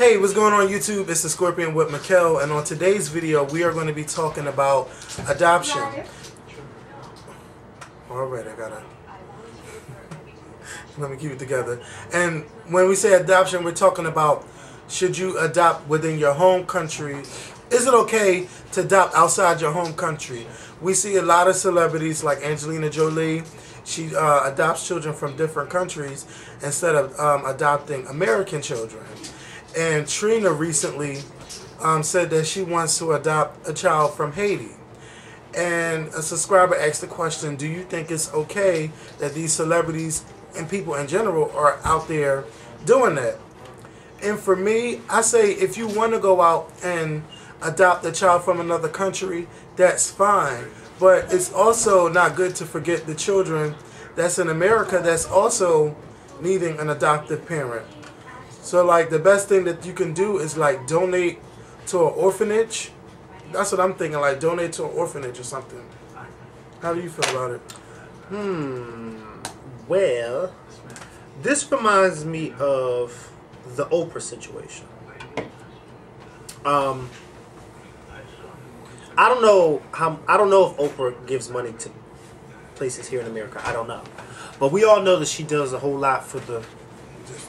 Hey, what's going on YouTube? It's the Skorpion with Makael, and on today's video we are going to be talking about adoption. Alright, I gotta let me keep it together. And when we say adoption, we're talking about, should you adopt within your home country? Is it okay to adopt outside your home country? We see a lot of celebrities like Angelina Jolie. She adopts children from different countries instead of adopting American children. And Trina recently said that she wants to adopt a child from Haiti. And a subscriber asked the question, do you think it's okay that these celebrities and people in general are out there doing that? And for me, I say if you want to go out and adopt a child from another country, that's fine. But it's also not good to forget the children that's in America that's also needing an adoptive parent. So like the best thing that you can do is like donate to an orphanage. That's what I'm thinking, like donate to an orphanage or something. How do you feel about it? Well, this reminds me of the Oprah situation. I don't know if Oprah gives money to places here in America. I don't know. But we all know that she does a whole lot for the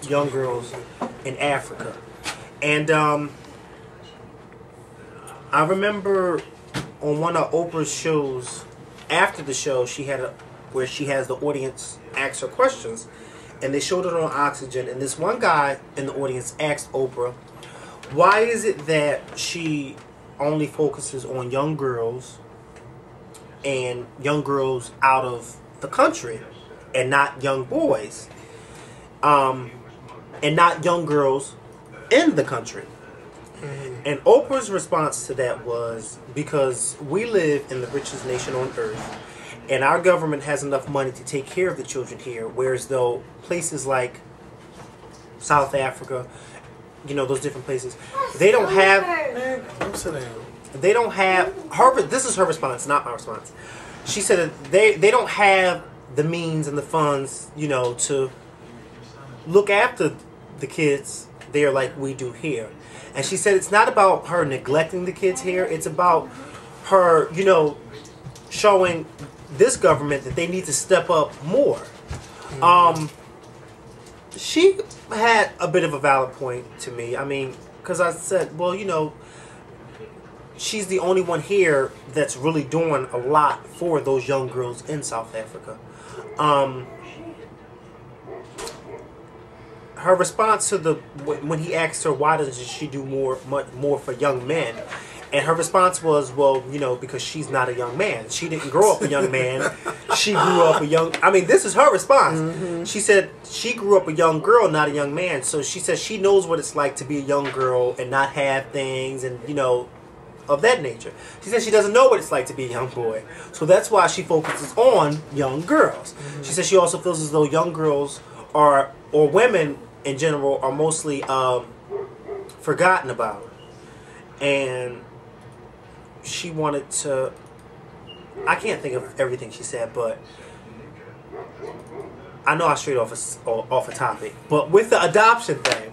young girls in Africa. And I remember on one of Oprah's shows, after the show, where she has the audience ask her questions, and they showed it on Oxygen, and this one guy in the audience asked Oprah, why is it that she only focuses on young girls and young girls out of the country and not young boys, and not young girls in the country? And Oprah's response to that was, because we live in the richest nation on earth and our government has enough money to take care of the children here, whereas though places like South Africa, you know, those different places, they don't have, they don't have, this is her response, not my response. She said that they don't have the means and the funds, you know, to look after the kids there like we do here. And she said it's not about her neglecting the kids here, it's about her, you know, showing this government that they need to step up more. She had a bit of a valid point to me. I mean, because I said, well, you know, she's the only one here that's really doing a lot for those young girls in South Africa. Her response to when he asked her why doesn't she do much more for young men, and her response was, well, you know, because she's not a young man. She didn't grow up a young man. She grew up a young... I mean, this is her response. She said she grew up a young girl, not a young man. So she said she knows what it's like to be a young girl and not have things and, you know, of that nature. She said she doesn't know what it's like to be a young boy. So that's why she focuses on young girls. She said she also feels as though young girls are, or women in general, are mostly forgotten about. And she wanted to, I can't think of everything she said, but I know I strayed off a topic. But with the adoption thing,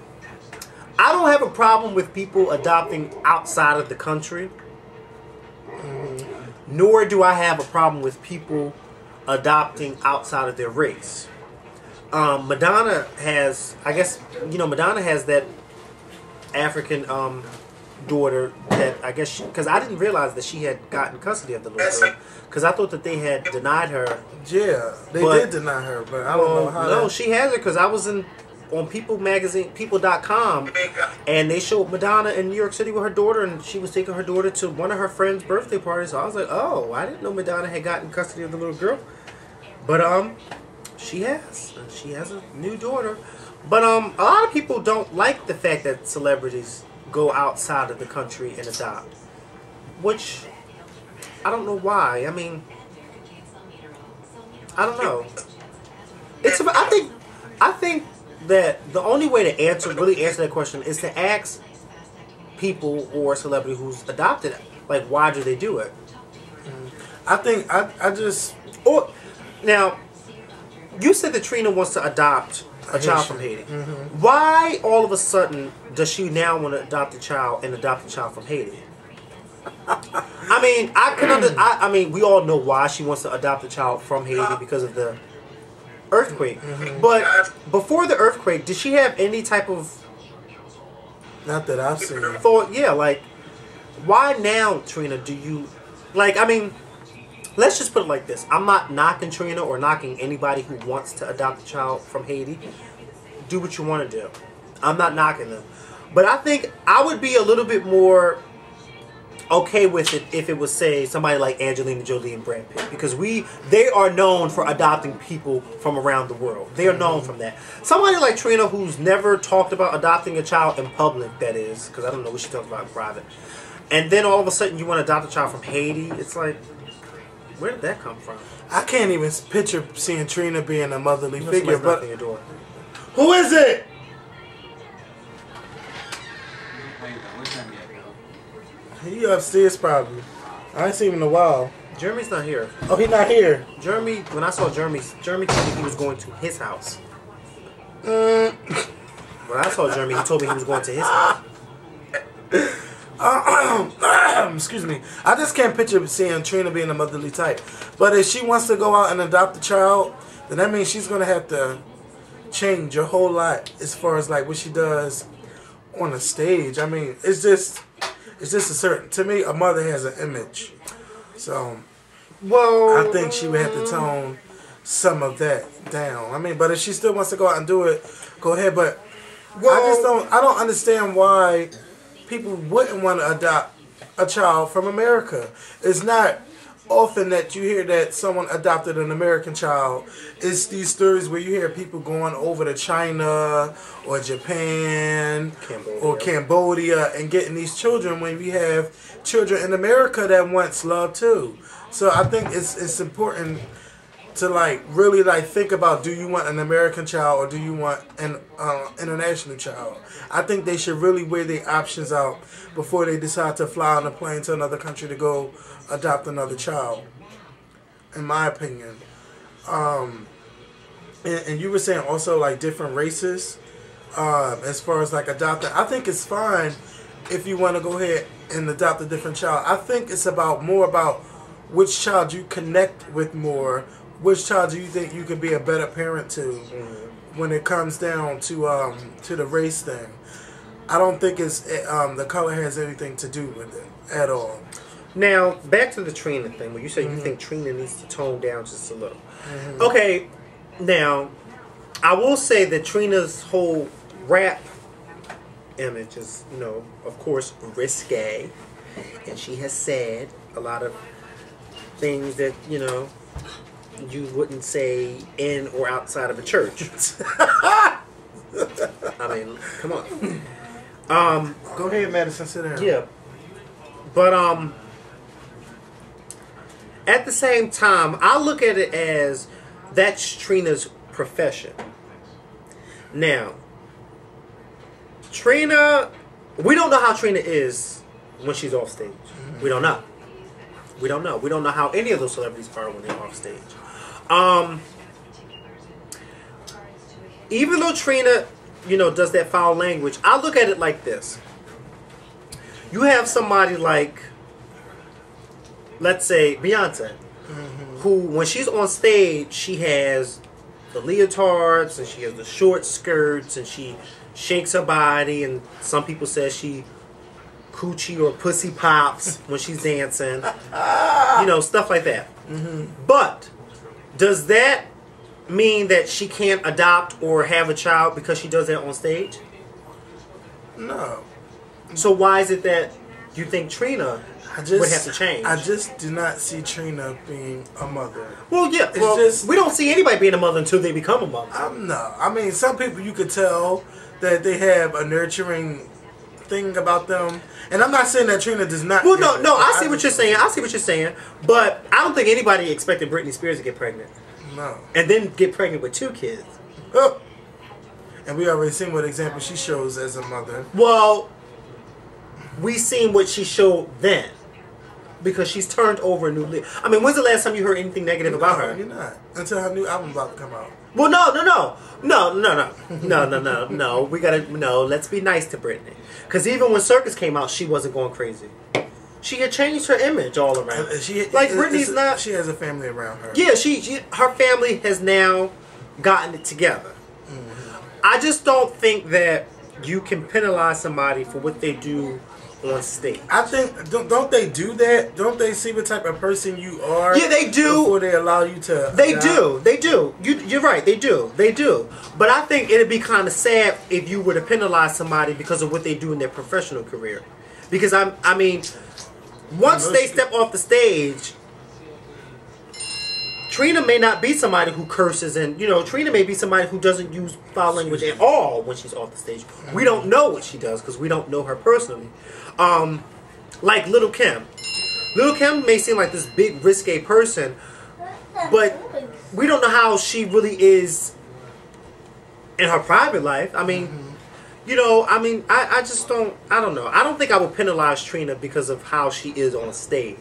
I don't have a problem with people adopting outside of the country. Nor do I have a problem with people adopting outside of their race. Madonna has, I guess, you know, Madonna has that African daughter that I guess, because I didn't realize that she had gotten custody of the little girl, because I thought that they had denied her. Yeah, they did deny her, but I don't know how. No, she has her, because I was on People magazine, people.com, and they showed Madonna in New York City with her daughter, and she was taking her daughter to one of her friend's birthday parties. So I was like, oh, I didn't know Madonna had gotten custody of the little girl. But she has. She has a new daughter. But a lot of people don't like the fact that celebrities go outside of the country and adopt, which I don't know why. I mean, I don't know. It's about, I think that the only way to really answer that question is to ask people or a celebrity who's adopted, like, why do they do it? I think I just, or now you said that Trina wants to adopt a child from Haiti. Why all of a sudden does she now want to adopt a child and adopt a child from Haiti? I mean, I mean, we all know why she wants to adopt a child from Haiti because of the earthquake. But before the earthquake, did she have any type of Not that I've seen. thought? Yeah, like, why now, Trina? Do you like? I mean, let's just put it like this. I'm not knocking Trina or knocking anybody who wants to adopt a child from Haiti. Do what you want to do. I'm not knocking them. But I think I would be a little bit more okay with it if it was, say, somebody like Angelina Jolie and Brad Pitt. Because they are known for adopting people from around the world. They are known from that. Somebody like Trina who's never talked about adopting a child in public, that is. Because I don't know what she talks about in private. And then all of a sudden you want to adopt a child from Haiti. It's like, where did that come from? I can't even picture seeing Trina being a motherly figure. Somebody's But knocking your door. who is it? He upstairs probably. I ain't seen him in a while. Jeremy's not here. Oh, he not here. Jeremy, when I saw Jeremy told me he was going to his house. When I saw Jeremy, he told me he was going to his house. Excuse me. I just can't picture seeing Trina being a motherly type. But if she wants to go out and adopt a child, then that means she's gonna have to change a whole lot as far as like what she does on a stage. I mean, it's just a certain. To me, a mother has an image, so Well, I think she would have to tone some of that down. I mean, but if she still wants to go out and do it, go ahead. But I don't understand why people wouldn't want to adopt a child from America. It's not often that you hear that someone adopted an American child. It's these stories where you hear people going over to China or Japan or Cambodia and getting these children when we have children in America that wants love too. So I think it's important to really think about, do you want an American child or do you want an international child? I think they should really weigh their options out before they decide to fly on a plane to another country to go adopt another child, in my opinion. And you were saying also different races as far as adopting. I think it's fine if you want to go ahead and adopt a different child. I think it's more about which child you connect with more. Which child do you think you could be a better parent to when it comes down to the race thing? I don't think it's the color has anything to do with it at all. now back to the Trina thing, where you say you think Trina needs to tone down just a little. Okay, now I will say that Trina's whole rap image is, of course, risque, and she has said a lot of things that you wouldn't say in or outside of a church. I mean, come on. Go ahead, Madison, sit down. Yeah. But at the same time, I look at it as that's Trina's profession. Now, Trina, we don't know how Trina is when she's off stage. We don't know. We don't know. We don't know how any of those celebrities are when they're off stage. Even though Trina, does that foul language, I look at it like this. You have somebody like, let's say, Beyonce, who, when she's on stage, she has the leotards, and she has the short skirts, and she shakes her body, and some people say she coochie or pussy pops when she's dancing. Stuff like that. But does that mean that she can't adopt or have a child because she does that on stage? No. So why is it that you think Trina would have to change? I just do not see Trina being a mother. Well, yeah. We don't see anybody being a mother until they become a mother. No. I mean, some people you could tell that they have a nurturing thing about them. And I'm not saying that Trina does not. Well, no. I see what you're saying. I see what you're saying. But I don't think anybody expected Britney Spears to get pregnant. No. And then get pregnant with 2 kids. Oh. And we already seen what example she shows as a mother. Well, we seen what she showed then. because she's turned over a new leaf. I mean, when's the last time you heard anything negative about her? You're not. Until her new album about to come out. Well, no. We gotta let's be nice to Britney, because even when Circus came out, she wasn't going crazy. She had changed her image all around. Britney's not. She has a family around her. Yeah, her family has now gotten it together. Mm-hmm. I just don't think that you can penalize somebody for what they do on stage. I think don't they do that? Don't they see what type of person you are? Yeah, they do. Before they allow you to. They do. You're right. They do. But I think it'd be kind of sad if you were to penalize somebody because of what they do in their professional career. Because I mean, once they step off the stage, Trina may not be somebody who curses, and Trina may be somebody who doesn't use foul language at all when she's off the stage. We don't know what she does because we don't know her personally. Like Little Kim. Little Kim may seem like this big risque person, but we don't know how she really is in her private life. I mean, I just don't. I don't know. I don't think I would penalize Trina because of how she is on stage.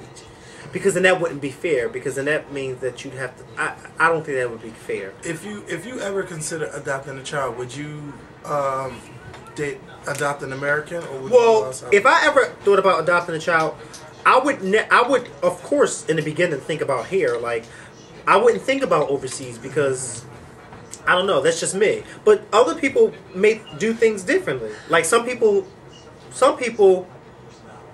Because then that wouldn't be fair. Because then that means that you'd have to. I don't think that would be fair. If you ever consider adopting a child, would you adopt an American? Or would you if I ever thought about adopting a child, I would of course in the beginning think about here. Like I wouldn't think about overseas because I don't know. That's just me. But other people may do things differently. Like some people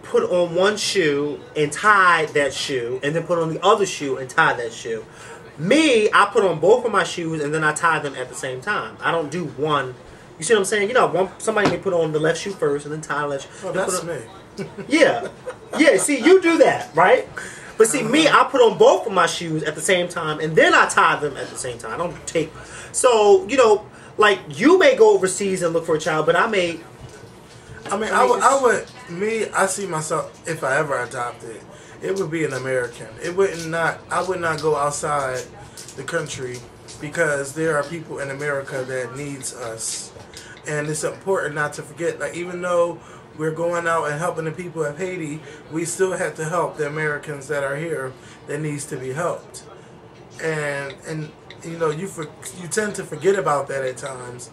put on one shoe and tie that shoe, and then put on the other shoe and tie that shoe. Me, I put on both of my shoes and then I tie them at the same time. I don't do one. You see what I'm saying? Somebody may put on the left shoe first and then tie the left shoe. Oh, that's me. Yeah. See, you do that, right? But see, me, I put on both of my shoes at the same time and then I tie them at the same time. I don't take... So, like, you may go overseas and look for a child, but I see myself, if I ever adopted, it would be an American. I would not go outside the country because there are people in America that needs us. And it's important not to forget, like, even though we're going out and helping the people of Haiti, we still have to help the Americans that are here that needs to be helped. And you tend to forget about that at times.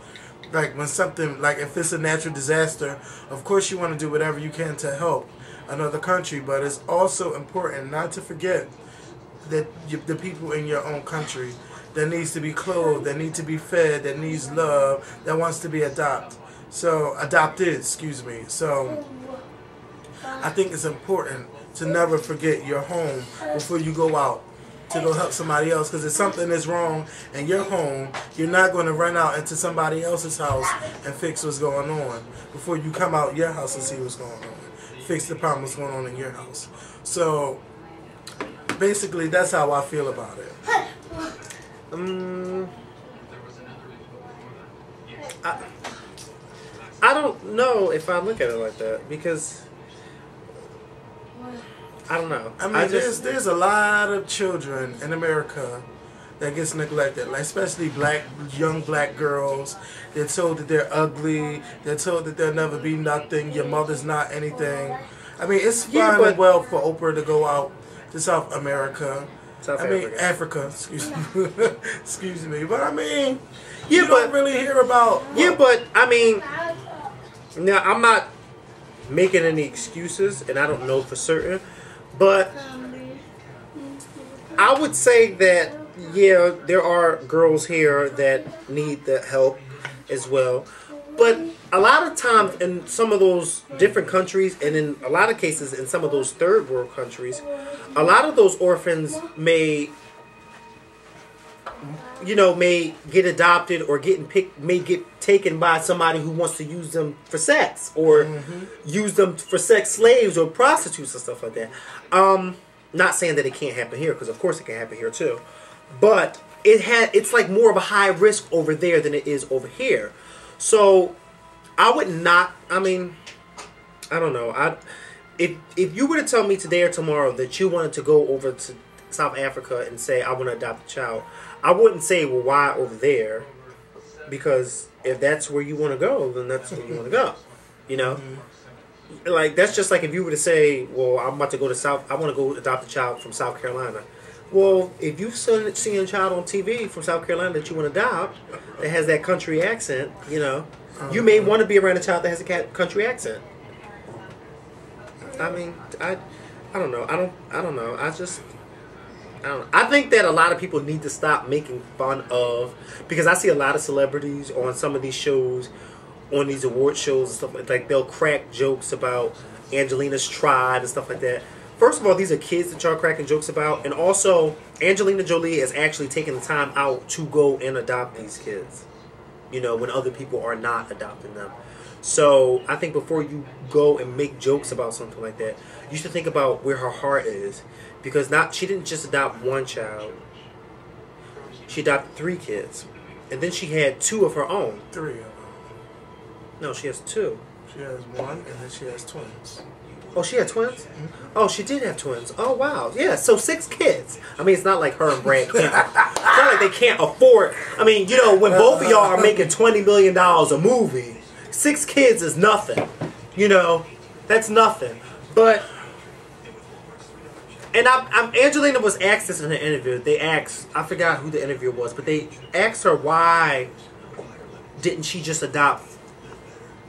Like when something, like if it's a natural disaster, of course you want to do whatever you can to help another country, but it's also important not to forget that the people in your own country that needs to be clothed, that need to be fed, that needs love, that wants to be adopted. So I think it's important to never forget your home before you go out to go help somebody else, because if something is wrong in your home, you're not going to run out into somebody else's house and fix what's going on before you come out your house and see what's going on. Fix the problem that's going on in your house. So basically that's how I feel about it. I don't know if I look at it like that, because I don't know. I mean, there's a lot of children in America that gets neglected, like especially young black girls. They're told that they're ugly. They're told that they'll never be nothing. Your mother's not anything. I mean, it's fine and well for Oprah to go out to South America. Africa. Excuse me. Excuse me. But I mean, you don't really hear about. But I mean, now I'm not making any excuses, and I don't know for certain. But I would say that, yeah, there are girls here that need the help as well. But a lot of times in some of those different countries, and in a lot of cases in some of those third world countries, a lot of those orphans may get adopted or may get taken by somebody who wants to use them for sex, or use them for sex slaves or prostitutes and stuff like that. Not saying that it can't happen here, because of course it can happen here too, but it's like more of a high risk over there than it is over here. So I would not. I mean, I don't know. If you were to tell me today or tomorrow that you wanted to go over to South Africa and say I want to adopt a child, I wouldn't say, well, why over there? Because if that's where you want to go, then that's where you want to go. Like, that's just like if you were to say, well, I'm about to go to South, I want to go adopt a child from South Carolina. Well, if you've seen a child on TV from South Carolina that you want to adopt that has that country accent, you know, you may want to be around a child that has a country accent. I mean, I don't know. I don't know. I don't know. I think that a lot of people need to stop making fun of, because I see a lot of celebrities on some of these shows, on these award shows and stuff like they'll crack jokes about Angelina's tribe and stuff like that. First of all, these are kids that y'all cracking jokes about, and also Angelina Jolie is actually taking the time out to go and adopt these kids. You know, when other people are not adopting them. So I think before you go and make jokes about something like that, you should think about where her heart is, because she didn't just adopt one child. She adopted 3 kids, and then she had 2 of her own. 3 of them. No, she has 2. She has 1, and then she has twins. Oh, she had twins? Mm-hmm. Oh, she did have twins. Oh, wow. Yeah, so 6 kids. I mean, it's not like her and Brad can't. It's not like they can't afford. I mean, you know, when both of y'all are making $20 million a movie, 6 kids is nothing. You know, that's nothing. But, and Angelina was asked this in an interview. They asked, I forgot who the interviewer was, but they asked her why didn't she just adopt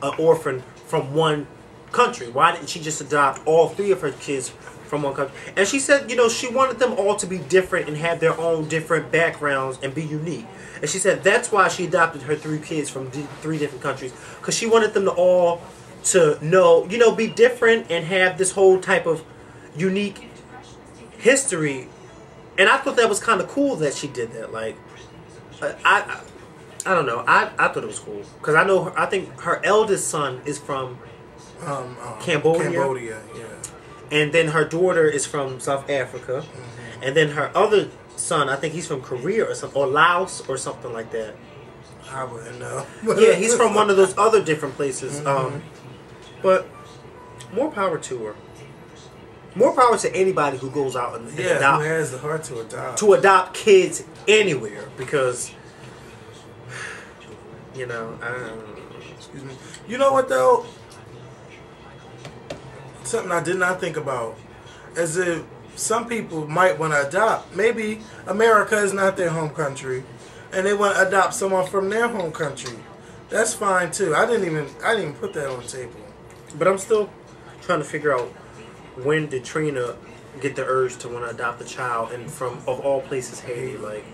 an orphan from one country? Why didn't she just adopt all 3 of her kids from one country? And she said, you know, she wanted them all to be different and have their own different backgrounds and be unique. And she said that's why she adopted her 3 kids from 3 different countries, because she wanted them to all to know, you know, be different and have this whole type of unique history. And I thought that was kind of cool that she did that. Like, I don't know. I thought it was cool because I know I think her eldest son is from Cambodia. Cambodia, yeah. And then her daughter is from South Africa. Mm-hmm. And then her other son, I think he's from Korea or something, or Laos or something like that. I wouldn't know. Yeah, he's from one of those other different places. Mm-hmm. But more power to her. More power to anybody who goes out and adopt. Who has the heart to adopt. To adopt kids anywhere, because, you know, excuse me. You know what though? Something I did not think about. As if some people might want to adopt. Maybe America is not their home country, and they want to adopt someone from their home country. That's fine too. I didn't even put that on the table. But I'm still trying to figure out, when did Trina get the urge to want to adopt a child, and from, of all places, Haiti? Like,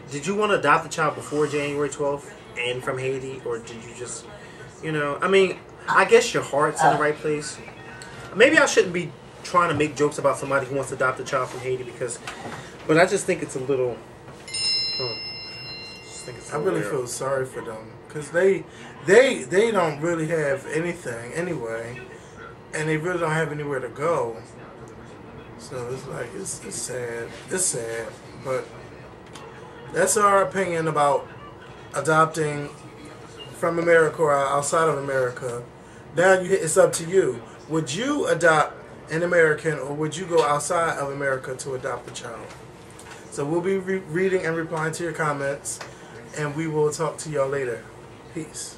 did you want to adopt a child before January 12th and from Haiti, or did you just, you know, I mean, I guess your heart's in the right place. Maybe I shouldn't be trying to make jokes about somebody who wants to adopt a child from Haiti, but I just think it's a little, I really feel sorry for them, because they don't really have anything anyway, and they really don't have anywhere to go. So it's like, it's sad. It's sad, but that's our opinion about adopting from America or outside of America. Now it's up to you. Would you adopt an American, or would you go outside of America to adopt a child? So we'll be reading and replying to your comments, and we will talk to y'all later. Peace.